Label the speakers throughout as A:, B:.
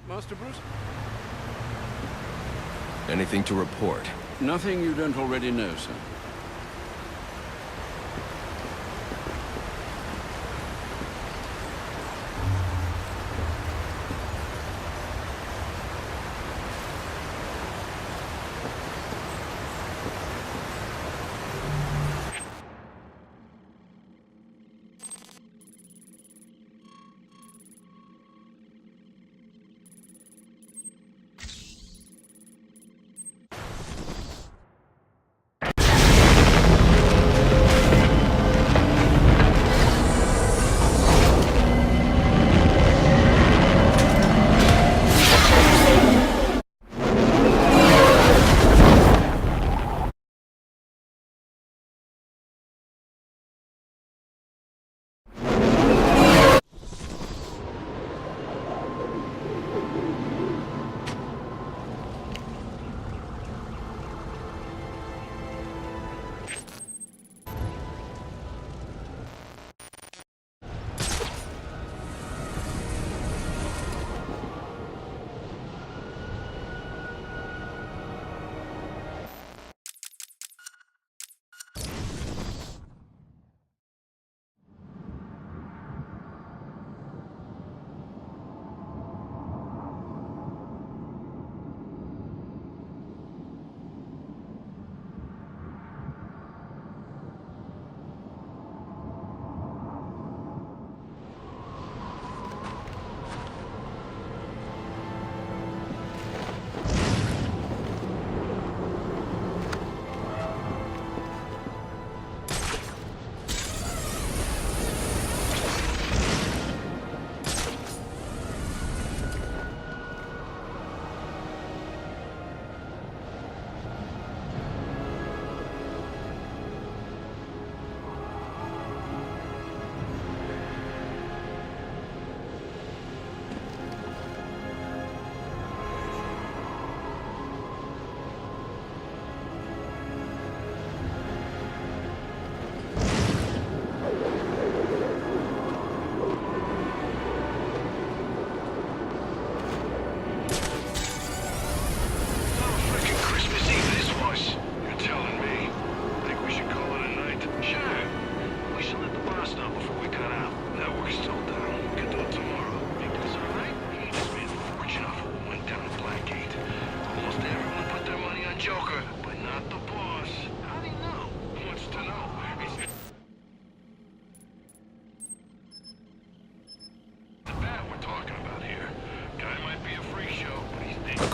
A: Master Bruce?
B: Anything to report?
A: Nothing you don't already know, sir.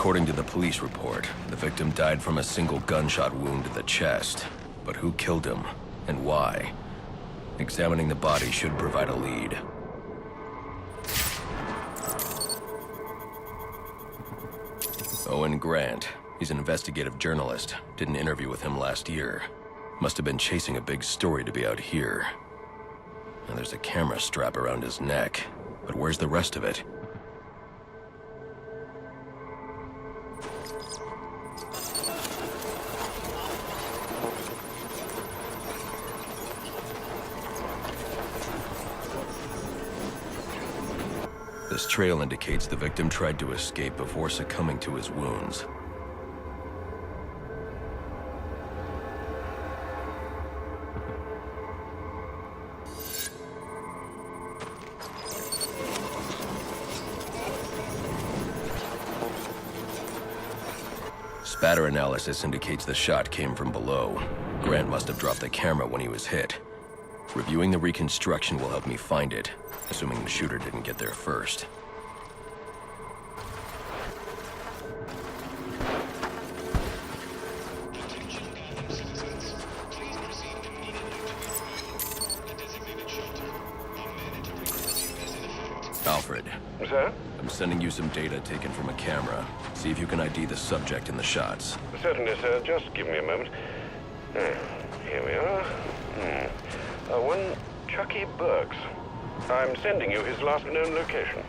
B: According to the police report, the victim died from a single gunshot wound to the chest. But who killed him, and why? Examining the body should provide a lead. Owen Grant. He's an investigative journalist. Did an interview with him last year. Must have been chasing a big story to be out here. And there's a camera strap around his neck. But where's the rest of it? This trail indicates the victim tried to escape before succumbing to his wounds. Spatter analysis indicates the shot came from below. Grant must have dropped the camera when he was hit. Reviewing the reconstruction will help me find it, assuming the shooter didn't get there first. Alfred.
C: Sir?
B: I'm sending you some data taken from a camera. See if you can ID the subject in the shots.
C: Certainly, sir. Just give me a moment. Here we are. One Chucky Burks. I'm sending you his last known location.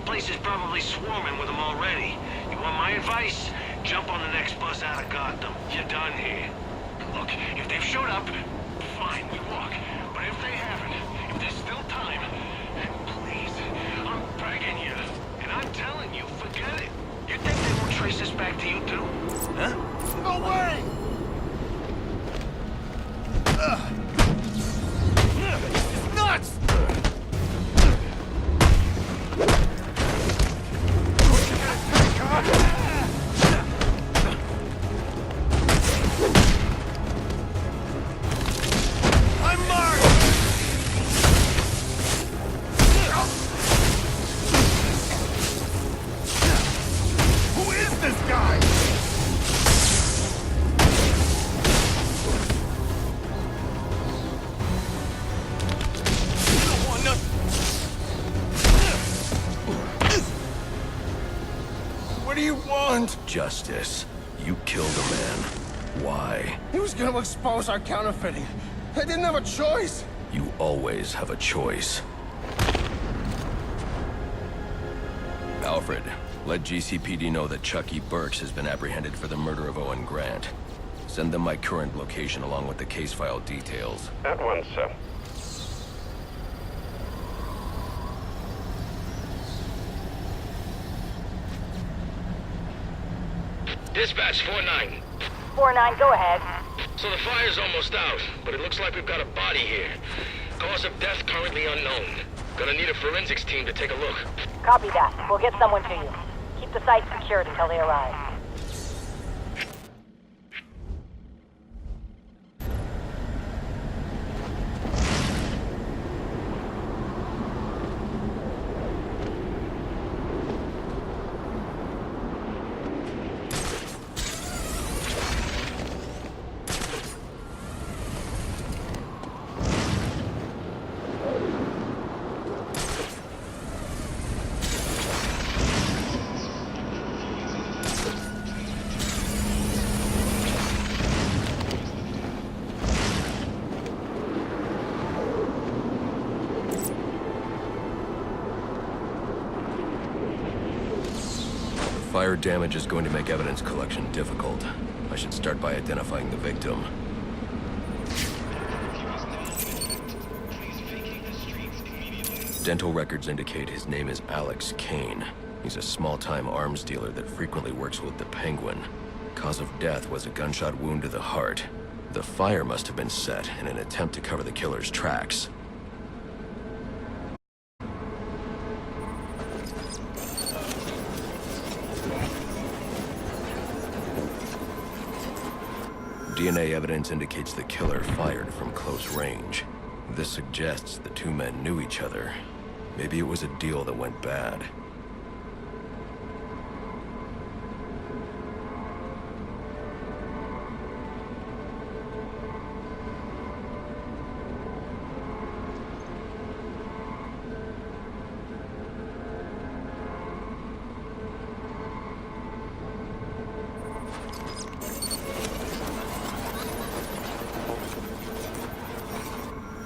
D: place is probably swarming with them already. You want my advice? Jump on the next bus out of Gotham. You're done here. Look, if they've showed up, fine, we walk. But if they haven't, if there's still time, please, I'm begging you. And I'm telling you, forget it. You think they won't trace this back to you too? Huh?
E: No way! It's nuts! I'm marked! Who is this guy? What do you want?
B: Justice. You killed a man. Why?
E: He was gonna expose our counterfeiting. I didn't have a choice.
B: You always have a choice. Alfred, let GCPD know that Chucky Burks has been apprehended for the murder of Owen Grant. Send them my current location along with the case file details.
C: At once, sir.
D: Dispatch 4-9.
F: 4-9, go ahead.
D: So the fire's almost out, but it looks like we've got a body here. Cause of death currently unknown. Gonna need a forensics team to take a look.
F: Copy that. We'll get someone to you. Keep the site secured until they arrive.
B: Fire damage is going to make evidence collection difficult. I should start by identifying the victim. Dental records indicate his name is Alex Kane. He's a small-time arms dealer that frequently works with the Penguin. Cause of death was a gunshot wound to the heart. The fire must have been set in an attempt to cover the killer's tracks. DNA evidence indicates the killer fired from close range. This suggests the two men knew each other. Maybe it was a deal that went bad.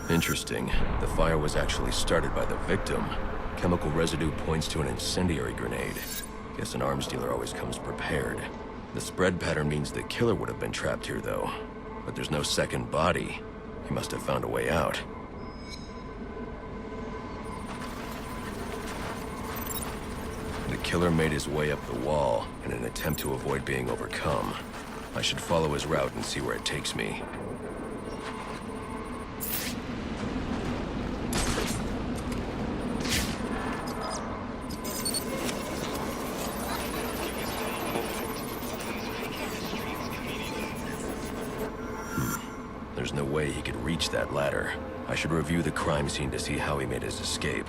B: Interesting. The fire was actually started by the victim. Chemical residue points to an incendiary grenade. Guess an arms dealer always comes prepared. The spread pattern means the killer would have been trapped here, though. But there's no second body. He must have found a way out. The killer made his way up the wall in an attempt to avoid being overcome. I should follow his route and see where it takes me. There's no way he could reach that ladder. I should review the crime scene to see how he made his escape.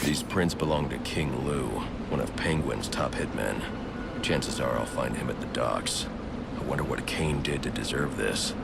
B: These prints belong to King Lou, one of Penguin's top hitmen. Chances are I'll find him at the docks. I wonder what Kane did to deserve this.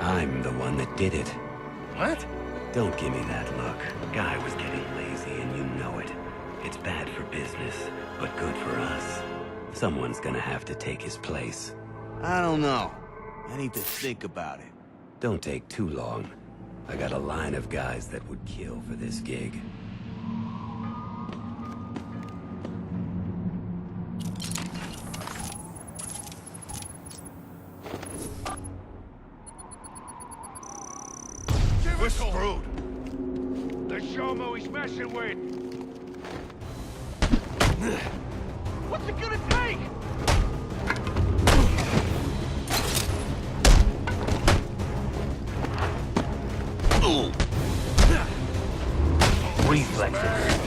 G: I'm the one that did it.
E: What?
G: Don't give me that look. Guy was getting lazy and you know it. It's bad for business, but good for us. Someone's gonna have to take his place.
E: I don't know. I need to think about it.
G: Don't take too long. I got a line of guys that would kill for this gig.
D: We're screwed. Let's show him who he's messing with. What's it gonna take?
G: Reflexes.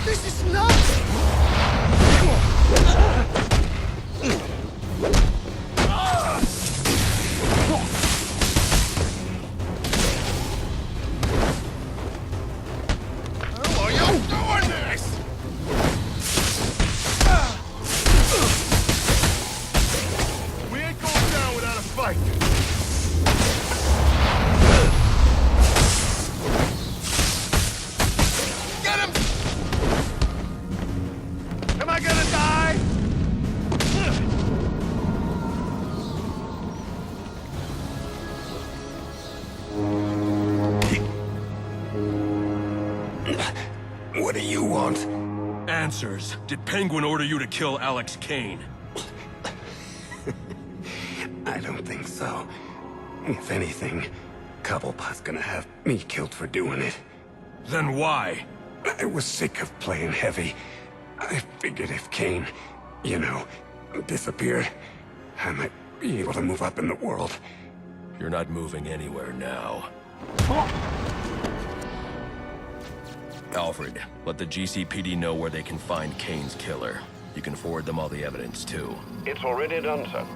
E: This is nuts! How are you doing this? We ain't going down without a fight. Get him! Am I gonna die?
G: What do you want?
B: Answers. Did Penguin order you to kill Alex Kane?
G: I don't think so. If anything, Cobblepot's gonna have me killed for doing it.
B: Then why?
G: I was sick of playing heavy. I figured if Kane, disappeared, I might be able to move up in the world.
B: You're not moving anywhere now. Alfred, let the GCPD know where they can find Kane's killer. You can forward them all the evidence, too.
C: It's already done, sir.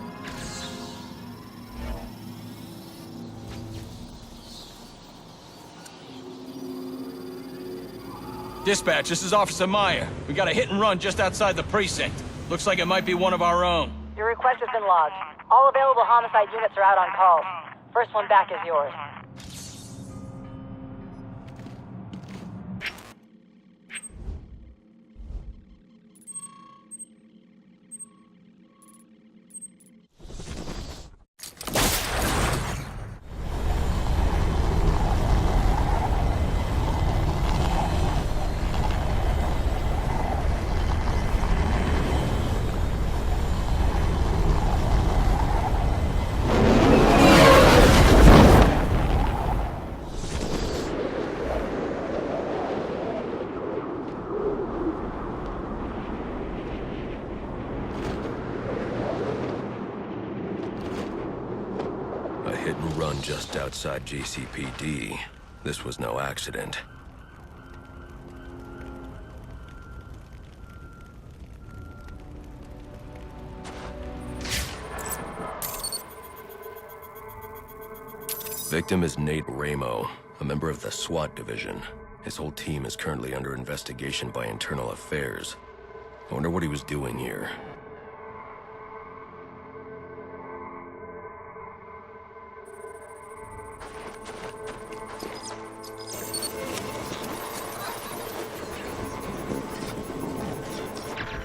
H: Dispatch, this is Officer Meyer. We got a hit and run just outside the precinct. Looks like it might be one of our own.
F: Your request has been logged. All available homicide units are out on calls. First one back is yours.
B: A hit and run just outside GCPD. This was no accident. Victim is Nate Ramo, a member of the SWAT division. His whole team is currently under investigation by Internal Affairs. I wonder what he was doing here.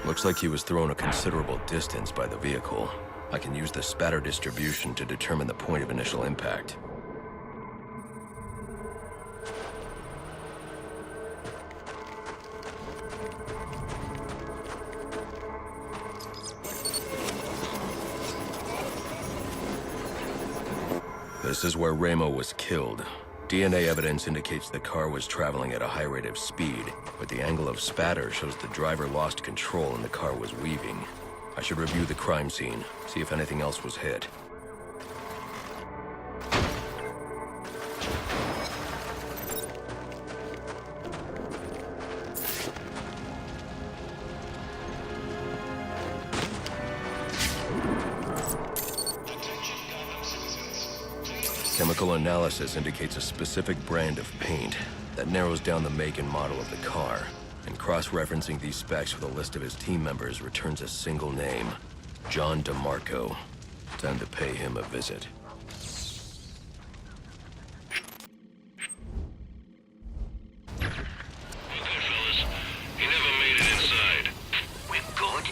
B: Looks like he was thrown a considerable distance by the vehicle. I can use the spatter distribution to determine the point of initial impact. This is where Ramo was killed. DNA evidence indicates the car was traveling at a high rate of speed, but the angle of spatter shows the driver lost control and the car was weaving. I should review the crime scene, see if anything else was hit. Chemical analysis indicates a specific brand of paint that narrows down the make and model of the car. and cross-referencing these specs with a list of his team members returns a single name. John DeMarco. Time to pay him a visit.
D: Okay, fellas. He never made it inside. We're good?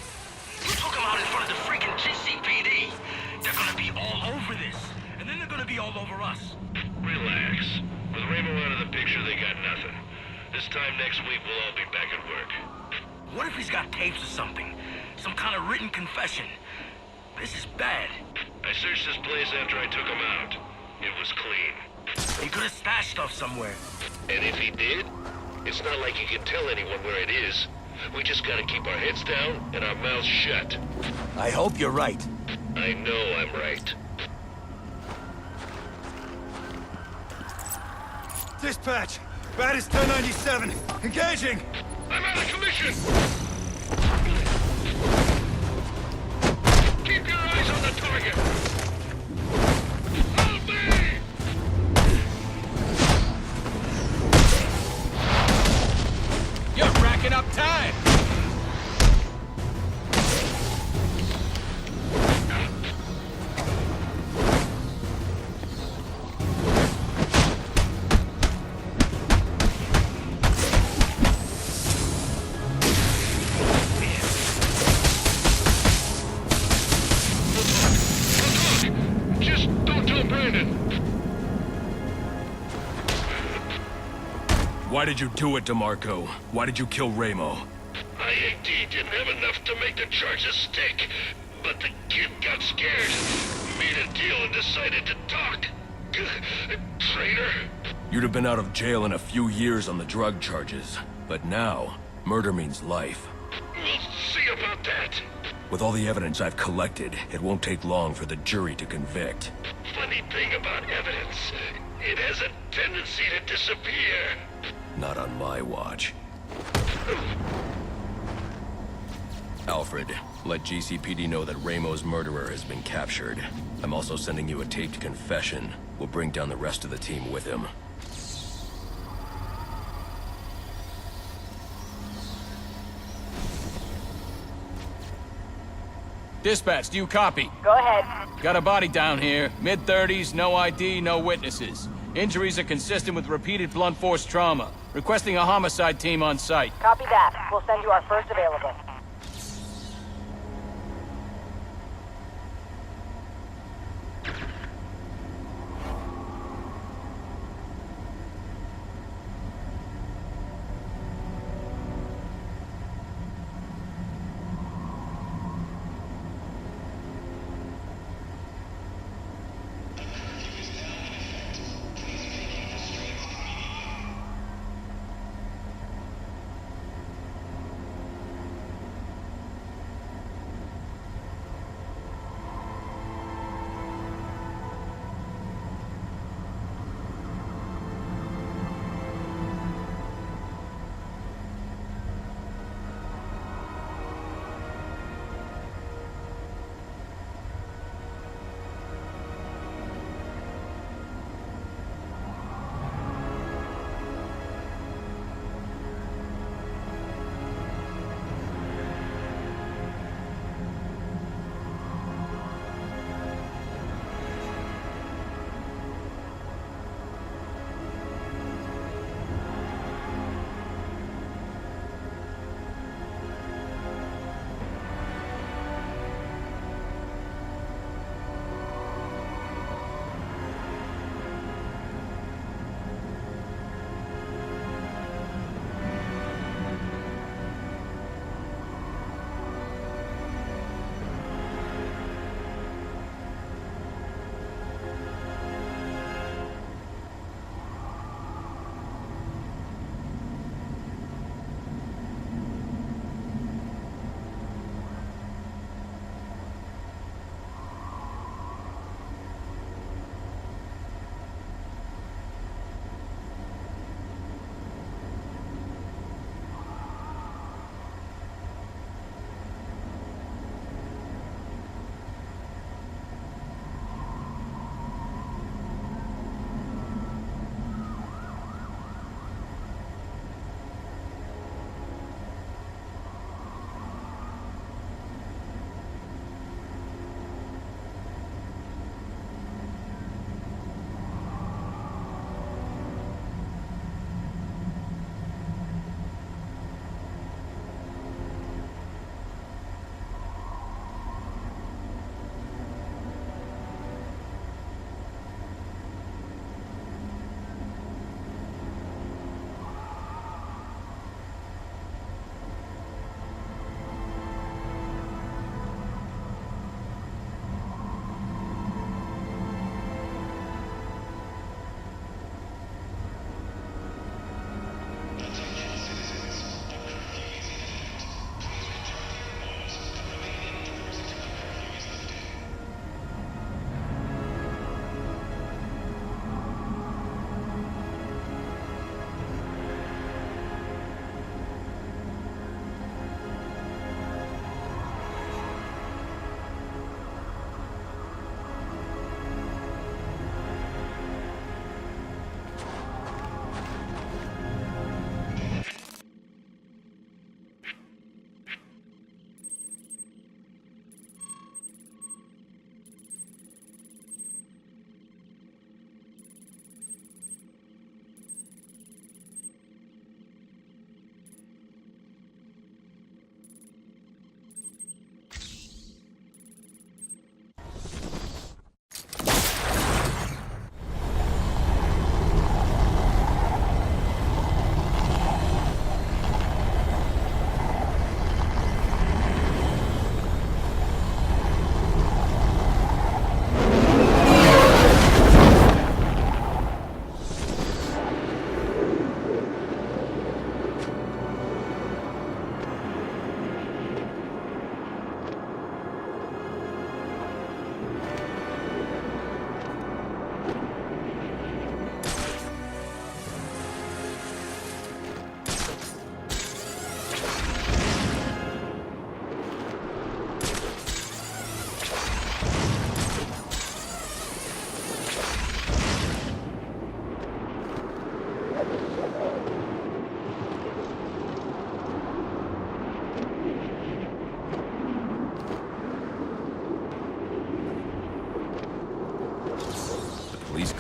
D: You took him out in front of the freaking GCPD. They're gonna be all over this. And then they're gonna be all over us.
C: Relax. With Ramo out of the picture, they got nothing. This time next week, we'll all be back at work.
D: What if he's got tapes or something? Some kind of written confession? This is bad.
C: I searched this place after I took him out. It was clean.
D: He could have stashed stuff somewhere.
C: And if he did, it's not like you can tell anyone where it is. We just gotta keep our heads down and our mouths shut.
D: I hope you're right.
C: I know I'm right.
E: Dispatch! Baddest 1097! Engaging!
C: I'm out of commission! Keep your eyes on the target! Help me!
H: You're racking up time!
C: Just don't tell Brandon!
B: Why did you do it, DeMarco? Why did you kill Ramo?
C: IAD didn't have enough to make the charges stick, but the kid got scared, made a deal and decided to talk. Traitor.
B: You'd have been out of jail in a few years on the drug charges. But now, murder means life.
C: We'll see about that.
B: With all the evidence I've collected, it won't take long for the jury to convict.
C: Funny thing about evidence, it has a tendency to disappear.
B: Not on my watch. Alfred, let GCPD know that Ramo's murderer has been captured. I'm also sending you a taped confession. We'll bring down the rest of the team with him.
H: Dispatch, do you copy?
F: Go ahead.
H: Got a body down here. Mid-30s, no ID, no witnesses. Injuries are consistent with repeated blunt force trauma. Requesting a homicide team on site.
F: Copy that. We'll send you our first available.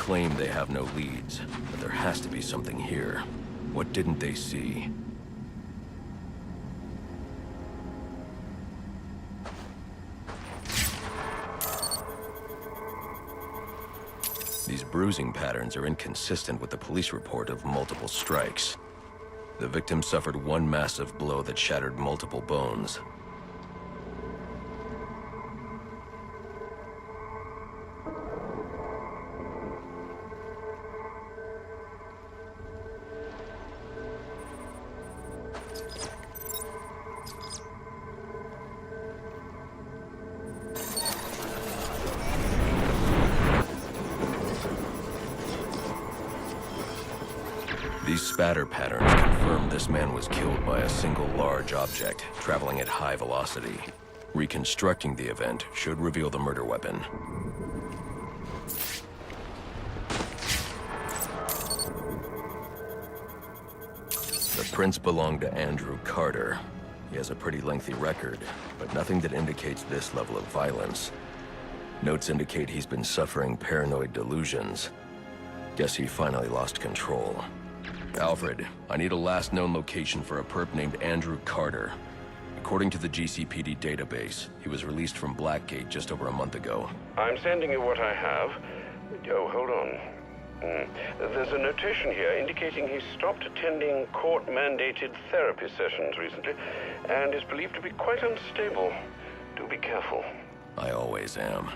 B: claim they have no leads, but there has to be something here. What didn't they see? These bruising patterns are inconsistent with the police report of multiple strikes. The victim suffered one massive blow that shattered multiple bones. These spatter patterns confirm this man was killed by a single large object, traveling at high velocity. Reconstructing the event should reveal the murder weapon. The prints belong to Andrew Carter. He has a pretty lengthy record, but nothing that indicates this level of violence. Notes indicate he's been suffering paranoid delusions. Guess he finally lost control. Alfred, I need a last known location for a perp named Andrew Carter. According to the GCPD database, he was released from Blackgate just over a month ago.
C: I'm sending you what I have. Oh, hold on. There's a notation here indicating he stopped attending court-mandated therapy sessions recently and is believed to be quite unstable. Do be careful.
B: I always am.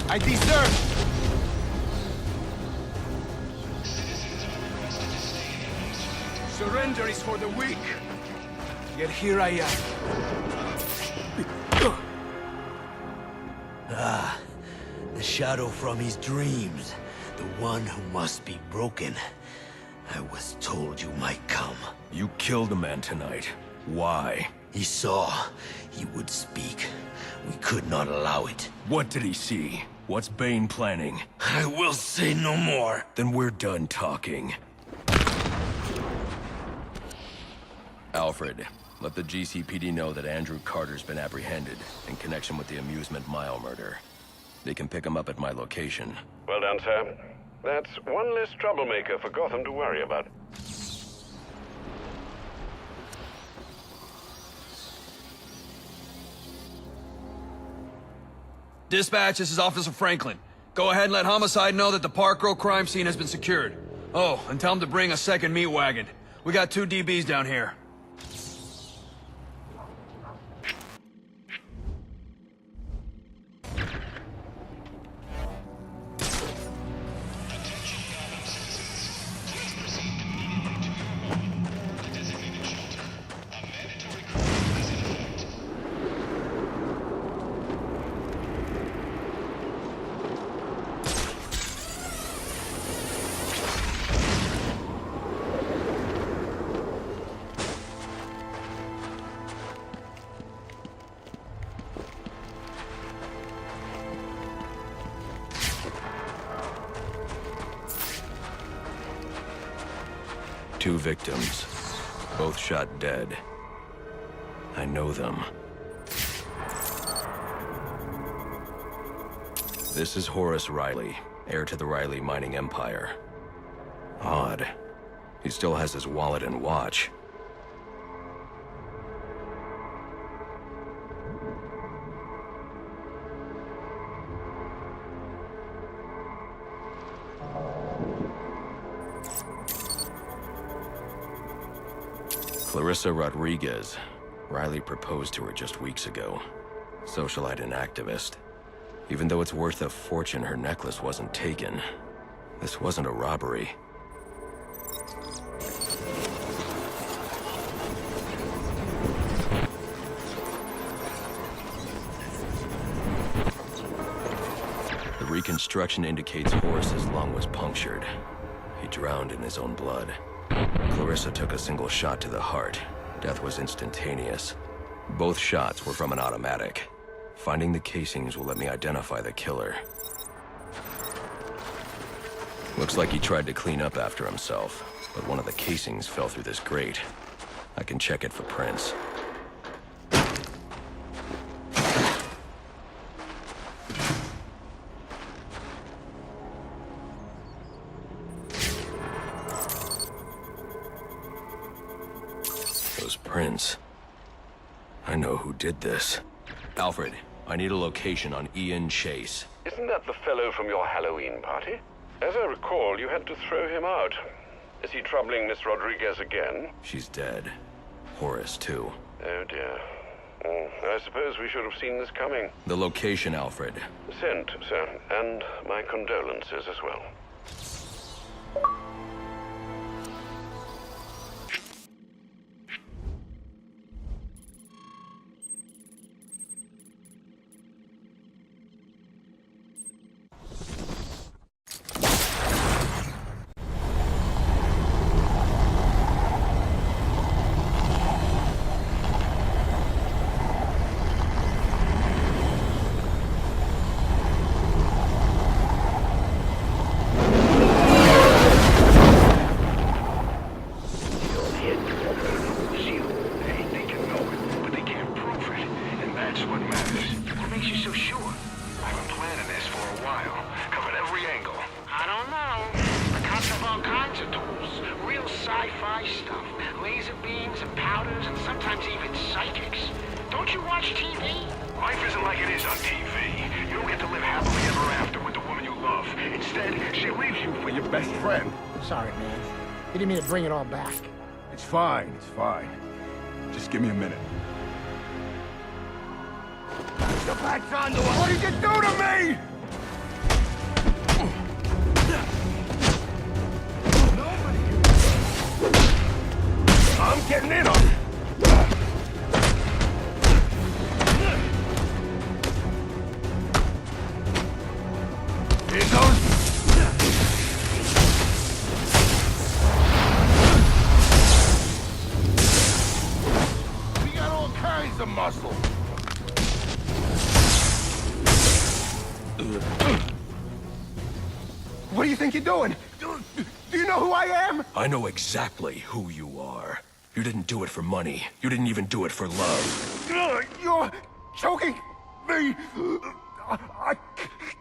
E: I deserve. Surrender is for the weak. Yet here I am.
G: Ah, the shadow from his dreams. The one who must be broken. I was told you might come.
B: You killed a man tonight. Why?
G: He saw. He would speak. We could not allow it.
B: What did he see? What's Bane planning?
G: I will say no more.
B: Then we're done talking. Alfred, let the GCPD know that Andrew Carter's been apprehended in connection with the Amusement Mile murder. They can pick him up at my location.
C: Well done, sir. That's one less troublemaker for Gotham to worry about.
A: Dispatch, this is Officer Franklin. Go ahead and let Homicide know that the Park Row crime scene has been secured. Oh, and tell him to bring a second meat wagon. We got 2 DBs down here.
B: 2 victims, both shot dead. I know them. This is Horace Riley, heir to the Riley mining empire. Odd. He still has his wallet and watch. Clarissa Rodriguez. Riley proposed to her just weeks ago. Socialite and activist. Even though it's worth a fortune, her necklace wasn't taken. This wasn't a robbery. The reconstruction indicates Horace's lung was punctured. He drowned in his own blood. Clarissa took a single shot to the heart. Death was instantaneous. Both shots were from an automatic. Finding the casings will let me identify the killer. Looks like he tried to clean up after himself, but one of the casings fell through this grate. I can check it for prints. Those prints. I know who did this. Alfred, I need a location on Ian Chase.
C: Isn't that the fellow from your Halloween party? As I recall, you had to throw him out. Is he troubling Miss Rodriguez again?
B: She's dead. Horace, too.
C: Oh dear. I suppose we should have seen this coming.
B: The location, Alfred.
C: Sent, sir. And my condolences as well.
E: Sorry, man. Didn't mean to bring it all back.
I: It's fine, it's fine. Just give me a minute. The back's on the wall. What did you do to me? I'm getting in on it. Here goes. The muscle. What do you think you're doing? Do you know who I am?
B: I know exactly who you are. You didn't do it for money. You didn't even do it for love.
I: You're choking me. I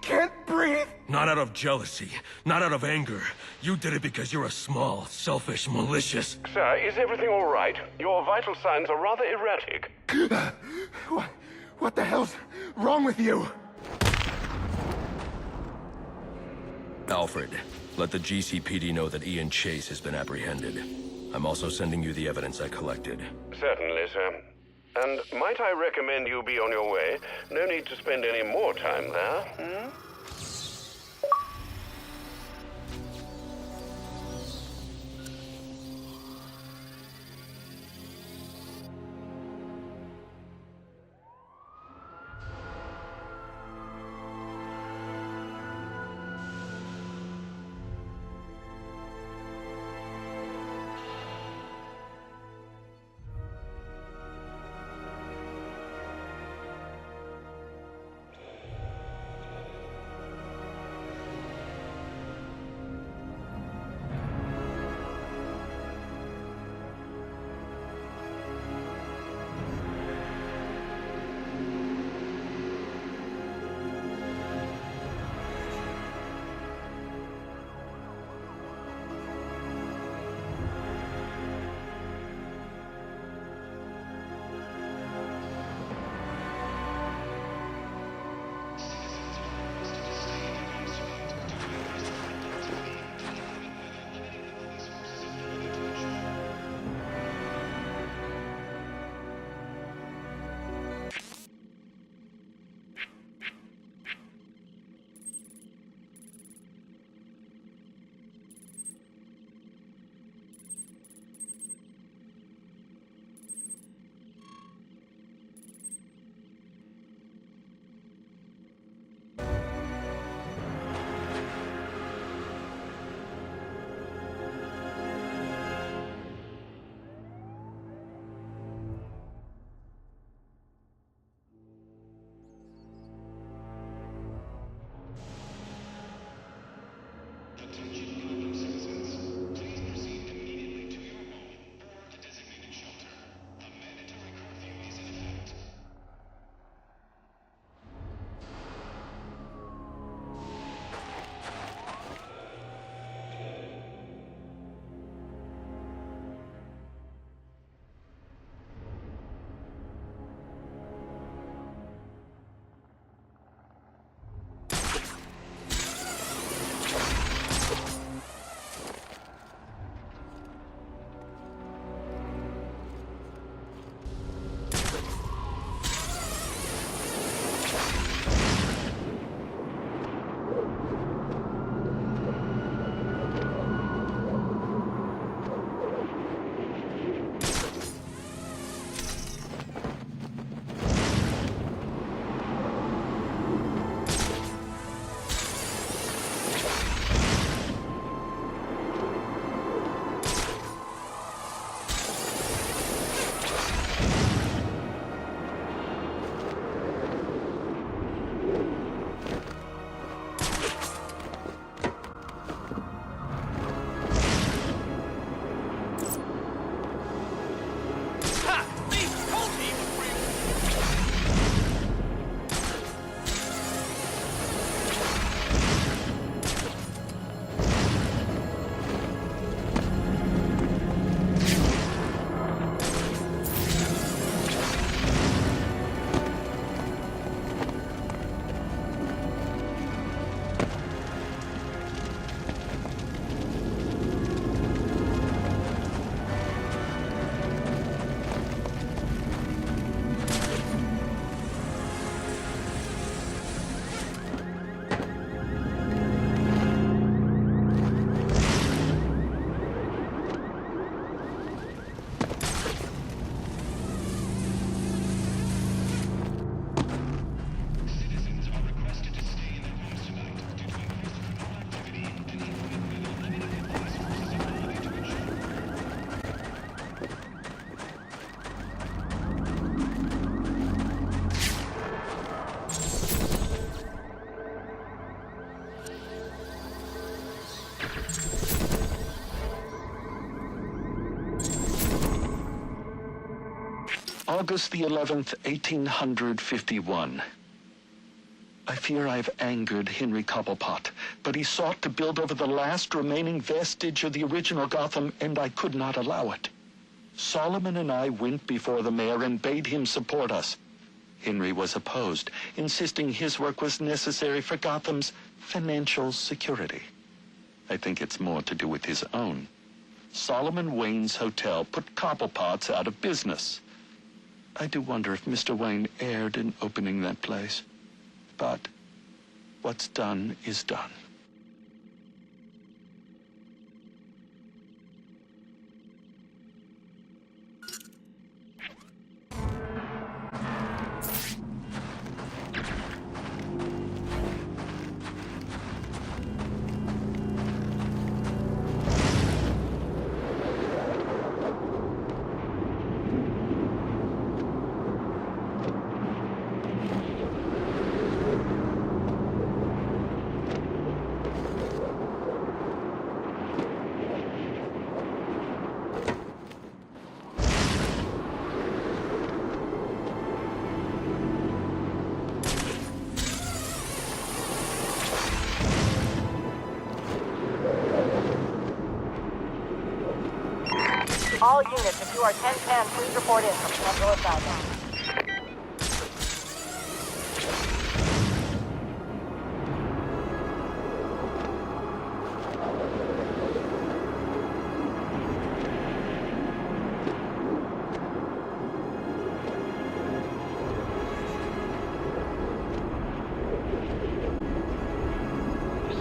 I: can't breathe.
B: Not out of jealousy, not out of anger. You did it because you're a small, selfish, malicious...
C: Sir, is everything all right? Your vital signs are rather erratic.
I: What the hell's wrong with you?
B: Alfred, let the GCPD know that Ian Chase has been apprehended. I'm also sending you the evidence I collected.
C: Certainly, sir. And might I recommend you be on your way? No need to spend any more time there,
J: August the 11th, 1851. I fear I've angered Henry Cobblepot, but he sought to build over the last remaining vestige of the original Gotham, and I could not allow it. Solomon and I went before the mayor and bade him support us. Henry was opposed, insisting his work was necessary for Gotham's financial security. I think it's more to do with his own. Solomon Wayne's hotel put Cobblepot's out of business. I do wonder if Mr. Wayne erred in opening that place. But what's done is done.
F: All units, if you are 1010, please report in from Central Assignment.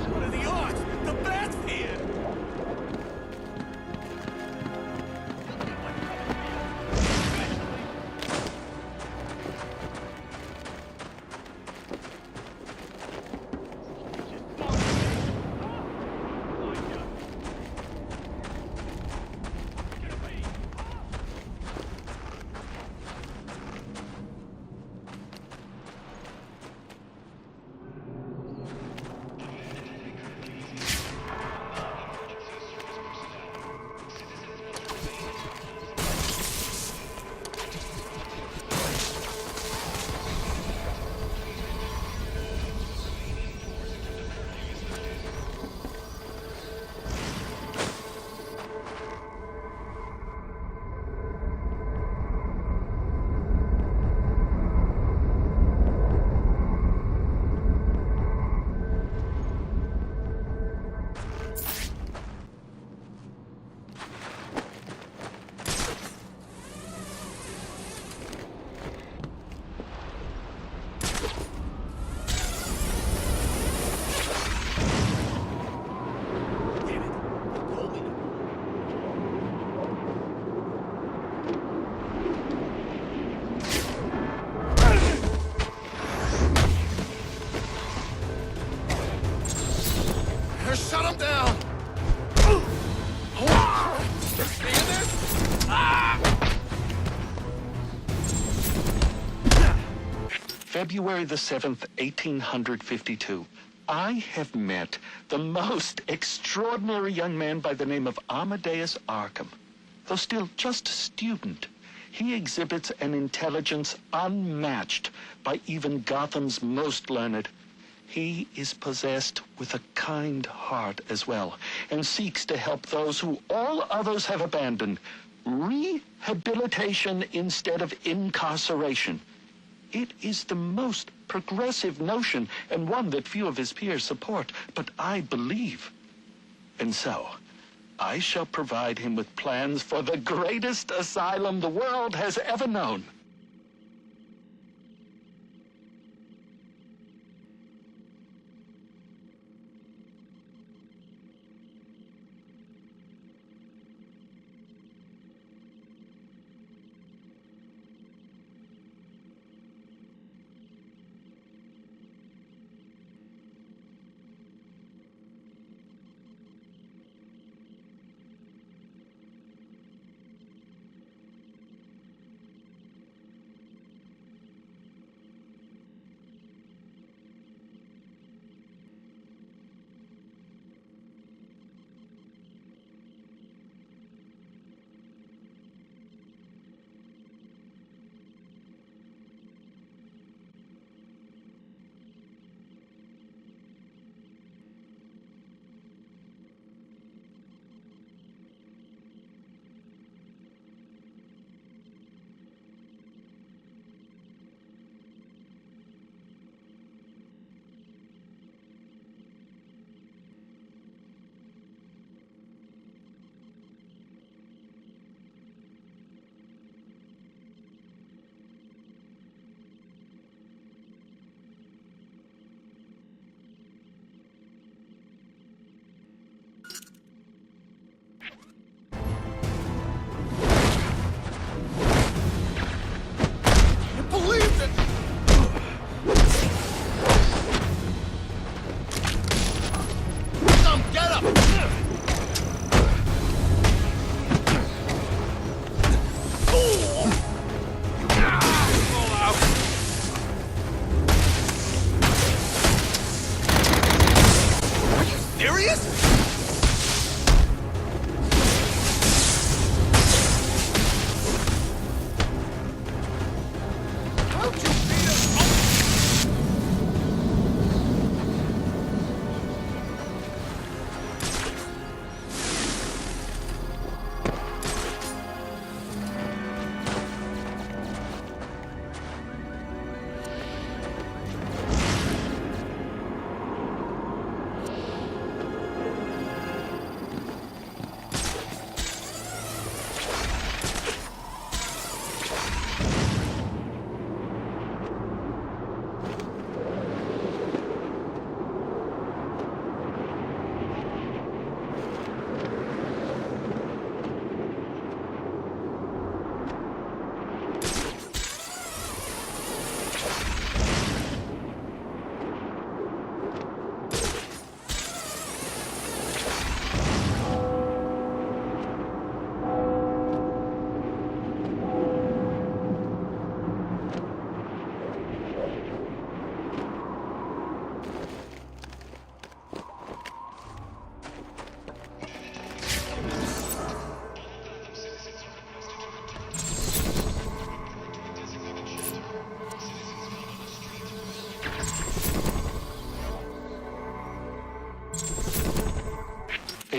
D: What are the odds? The bat's here!
E: Shut him down! Understand this?
J: February the 7th, 1852. I have met the most extraordinary young man by the name of Amadeus Arkham. Though still just a student, he exhibits an intelligence unmatched by even Gotham's most learned. He is possessed with a kind heart as well, and seeks to help those who all others have abandoned. Rehabilitation instead of incarceration. It is the most progressive notion, and one that few of his peers support, but I believe. And so, I shall provide him with plans for the greatest asylum the world has ever known.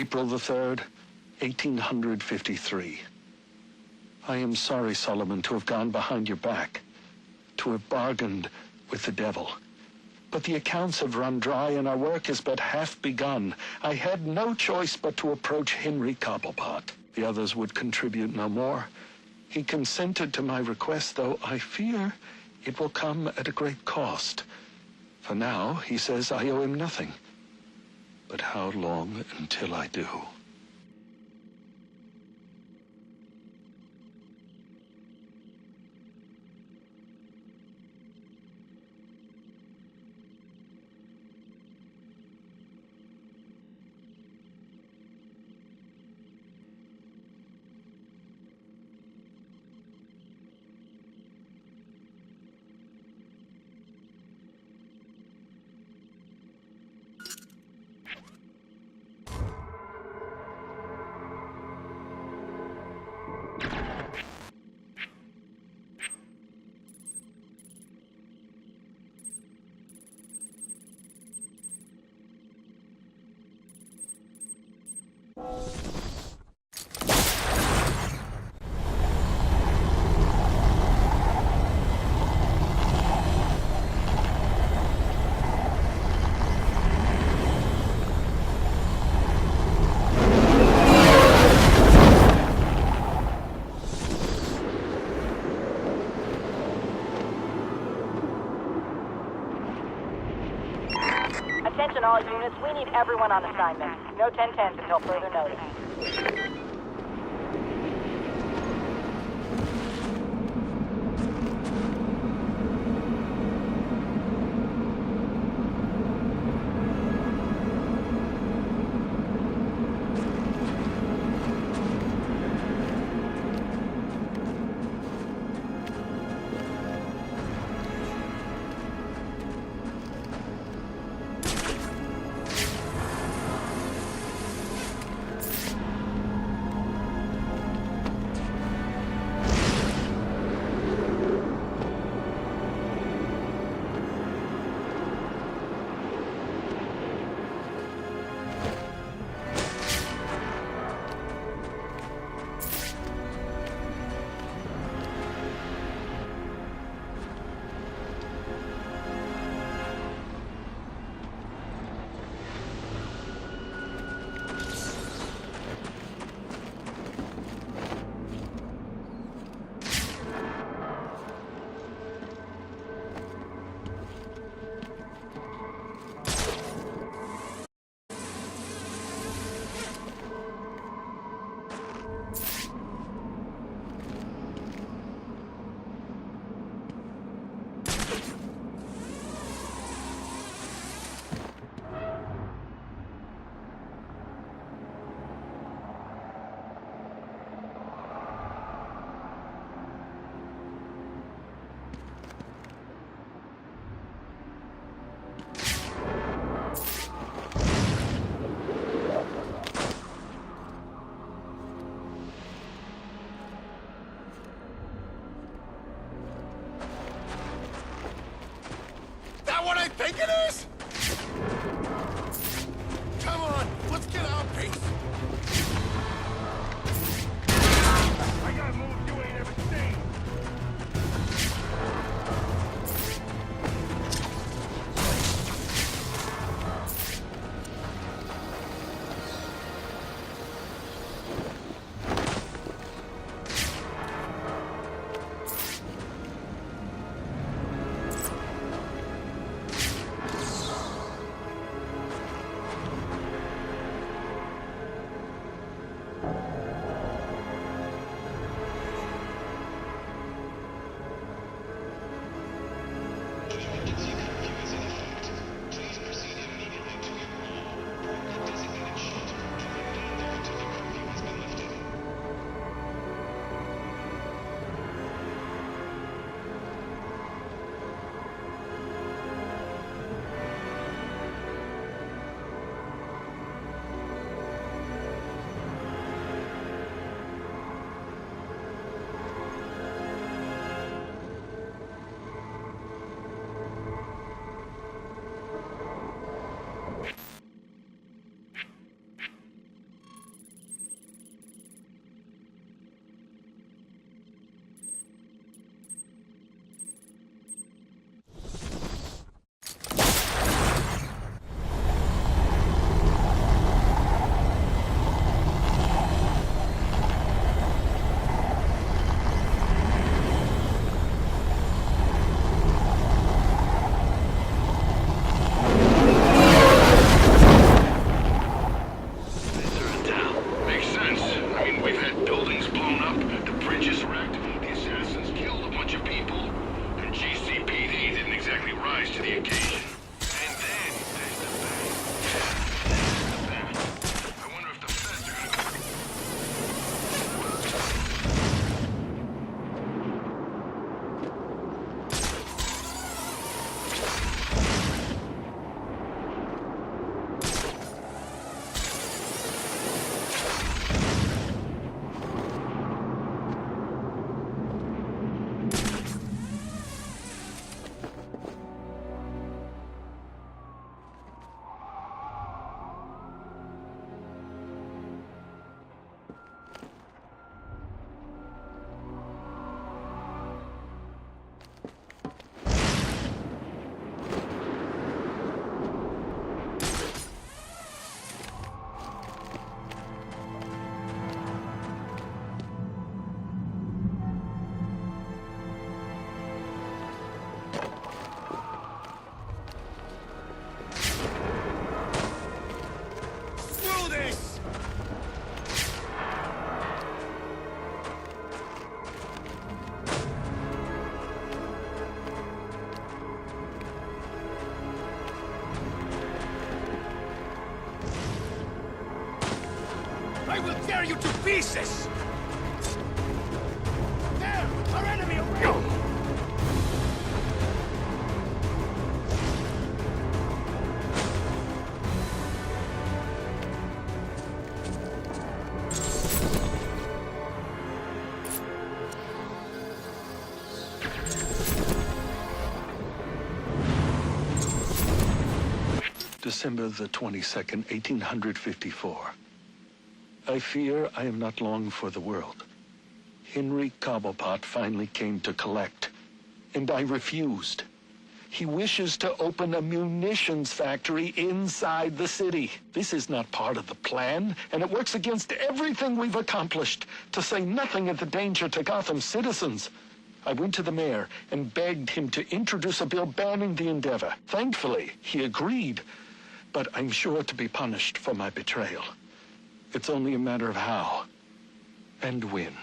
J: April the 3rd, 1853. I am sorry, Solomon, to have gone behind your back, to have bargained with the devil. But the accounts have run dry and our work is but half begun. I had no choice but to approach Henry Cobblepot. The others would contribute no more. He consented to my request, though I fear it will come at a great cost. For now, he says I owe him nothing. But how long until I do?
F: Attention all units, we need everyone on assignment. No 10-10s until further notice.
I: What I think it is? Come on, let's get our piece. I got moves you ain't ever seen.
E: I will tear you to pieces! There! Our enemy away!
J: December the 22nd, 1854. I fear I am not long for the world. Henry Cobblepot finally came to collect, and I refused. He wishes to open a munitions factory inside the city. This is not part of the plan, and it works against everything we've accomplished, to say nothing of the danger to Gotham's citizens. I went to the mayor and begged him to introduce a bill banning the endeavor. Thankfully, he agreed, but I'm sure to be punished for my betrayal. It's only a matter of how and when.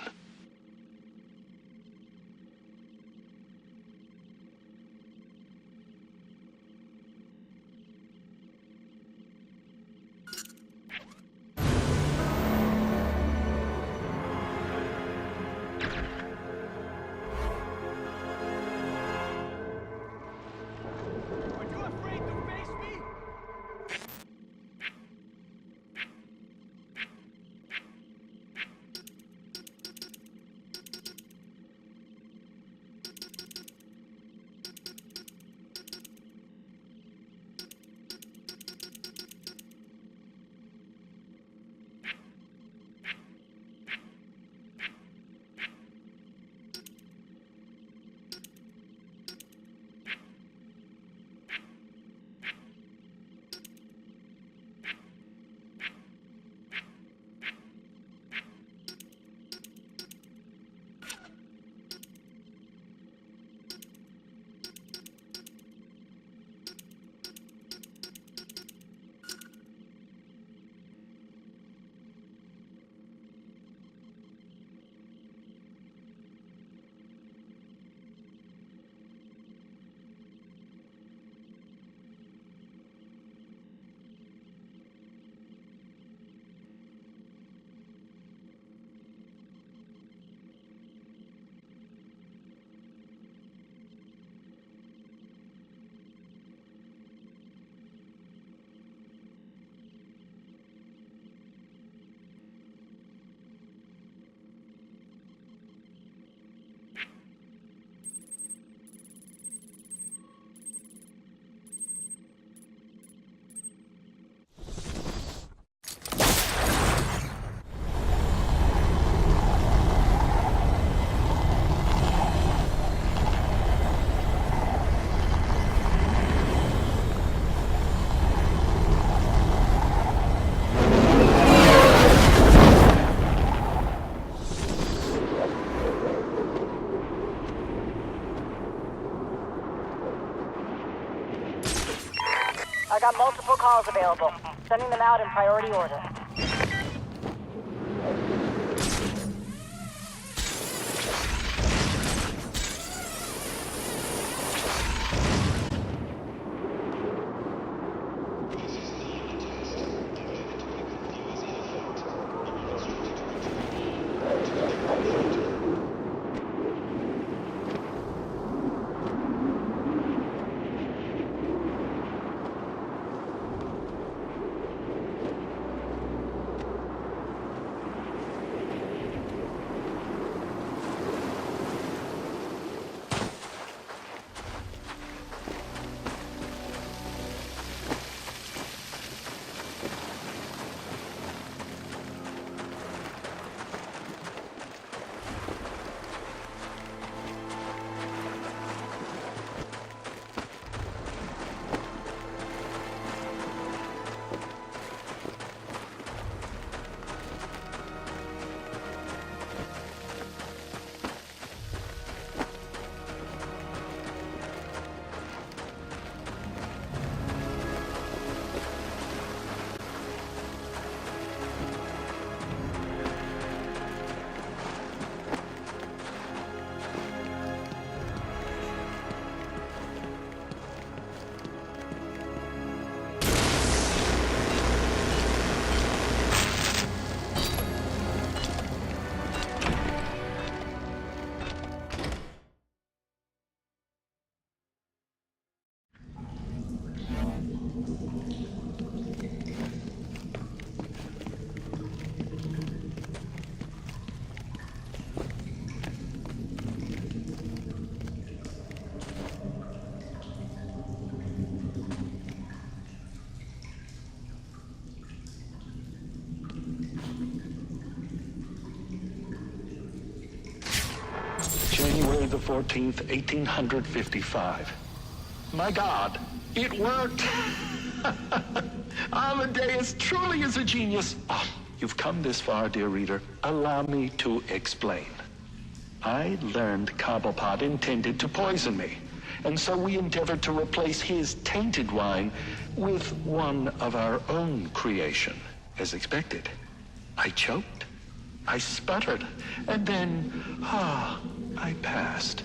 F: I got multiple calls available. Sending them out in priority order.
J: the 14th, 1855. My God, it worked! Amadeus truly is a genius. Oh, you've come this far, dear reader. Allow me to explain. I learned Cobblepot intended to poison me, and so we endeavored to replace his tainted wine with one of our own creation, as expected. I choked, I sputtered, and then, I passed.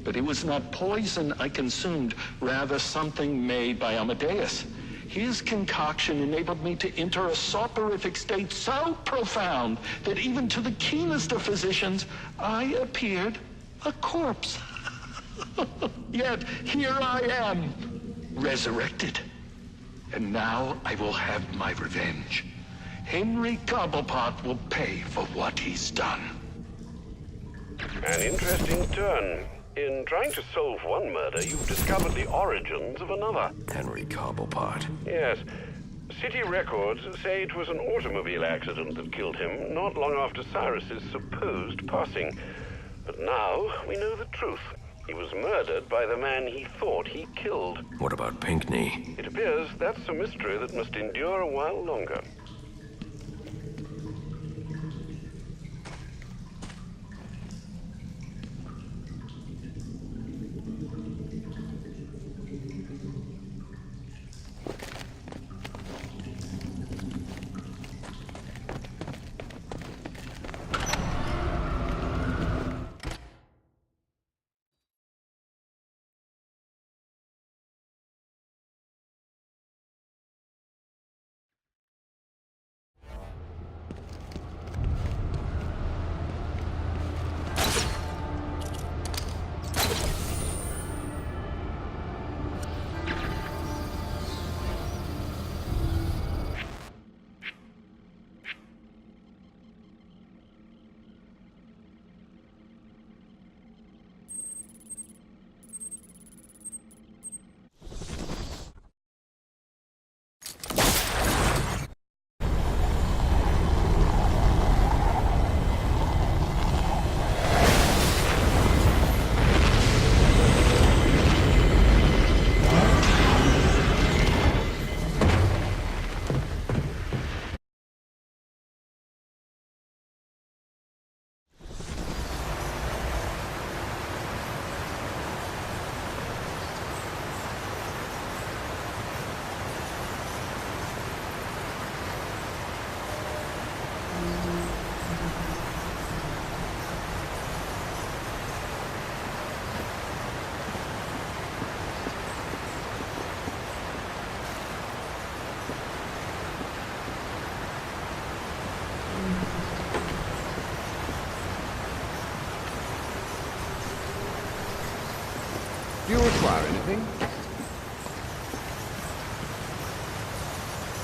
J: But it was not poison I consumed, rather something made by Amadeus. His concoction enabled me to enter a soporific state so profound that even to the keenest of physicians, I appeared a corpse. Yet here I am, resurrected. And now I will have my revenge. Henry Cobblepot will pay for what he's done.
C: An interesting turn. In trying to solve one murder, you've discovered the origins of another.
B: Henry Cobblepot.
C: Yes. City records say it was an automobile accident that killed him not long after Cyrus's supposed passing. But now we know the truth. He was murdered by the man he thought he killed.
B: What about Pinckney?
C: It appears that's a mystery that must endure a while longer.
E: Do you require anything?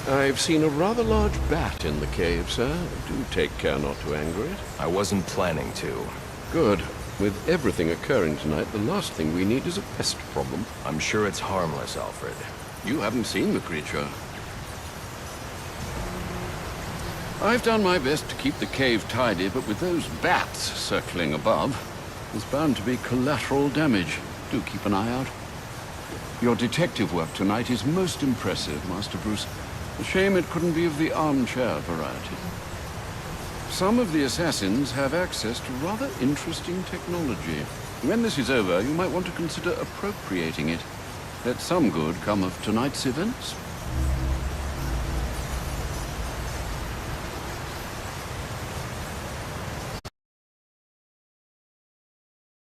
E: I've seen a rather large bat in the cave, sir. Do take care not to anger it.
B: I wasn't planning to.
E: Good. With everything occurring tonight, the last thing we need is a pest problem.
B: I'm sure it's harmless, Alfred.
E: You haven't seen the creature. I've done my best to keep the cave tidy, but with those bats circling above, there's bound to be collateral damage. Do keep an eye out. Your detective work tonight is most impressive, Master Bruce. A shame it couldn't be of the armchair variety. Some of the assassins have access to rather interesting technology. When this is over, you might want to consider appropriating it. Let some good come of tonight's events.